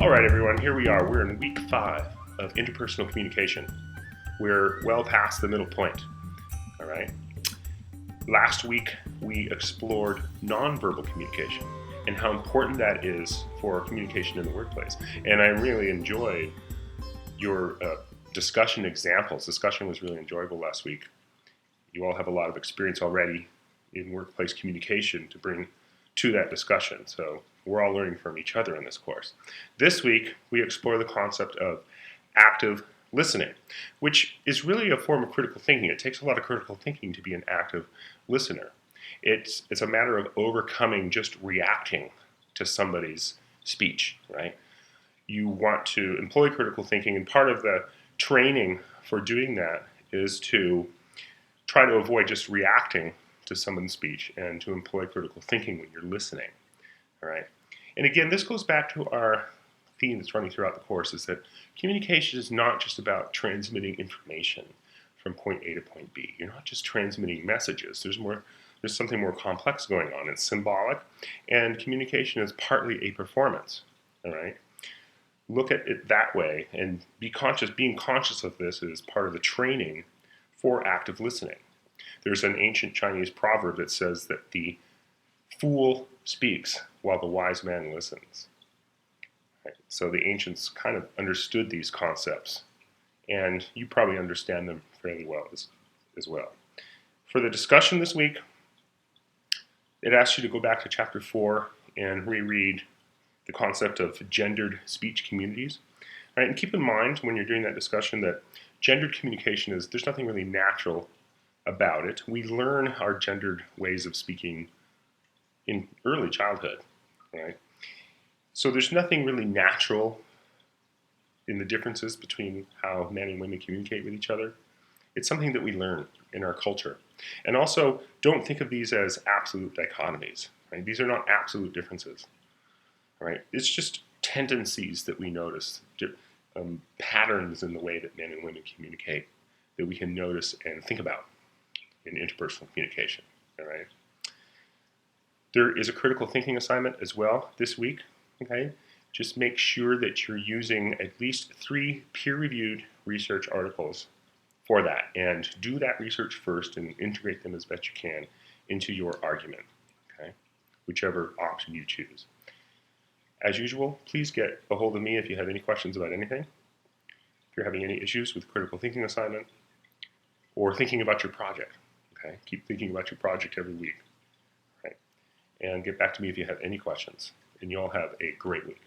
All right, everyone, here we are. We're in week 5 of interpersonal communication. We're well past the middle point, all right? Last week, we explored nonverbal communication and how important that is for communication in the workplace. And I really enjoyed your discussion examples. Discussion was really enjoyable last week. You all have a lot of experience already in workplace communication to bring to that discussion. So we're all learning from each other in this course. This week, we explore the concept of active listening, which is really a form of critical thinking. It takes a lot of critical thinking to be an active listener. It's a matter of overcoming just reacting to somebody's speech, right? You want to employ critical thinking, and part of the training for doing that is to try to avoid just reacting to someone's speech and to employ critical thinking when you're listening, all right? And again, this goes back to our theme that's running throughout the course, is that communication is not just about transmitting information from point A to point B. You're not just transmitting messages. There's something more complex going on. It's symbolic, and communication is partly a performance, all right? Look at it that way and be conscious. Being conscious of this is part of the training for active listening. There's an ancient Chinese proverb that says that the fool speaks while the wise man listens. Right? So the ancients kind of understood these concepts, and you probably understand them fairly well as well. For the discussion this week, it asks you to go back to chapter 4 and reread the concept of gendered speech communities. Right? And keep in mind when you're doing that discussion that gendered communication there's nothing really natural about it. We learn our gendered ways of speaking in early childhood, right? So there's nothing really natural in the differences between how men and women communicate with each other. It's something that we learn in our culture. And also, don't think of these as absolute dichotomies, right? These are not absolute differences, right? It's just tendencies that we notice, patterns in the way that men and women communicate that we can notice and think about in interpersonal communication, all right? There is a critical thinking assignment as well this week, okay? Just make sure that you're using at least 3 peer-reviewed research articles for that, and do that research first and integrate them as best you can into your argument, okay? Whichever option you choose. As usual, please get a hold of me if you have any questions about anything. If you're having any issues with critical thinking assignment or thinking about your project, okay? Keep thinking about your project every week, right? And get back to me if you have any questions. And you all have a great week.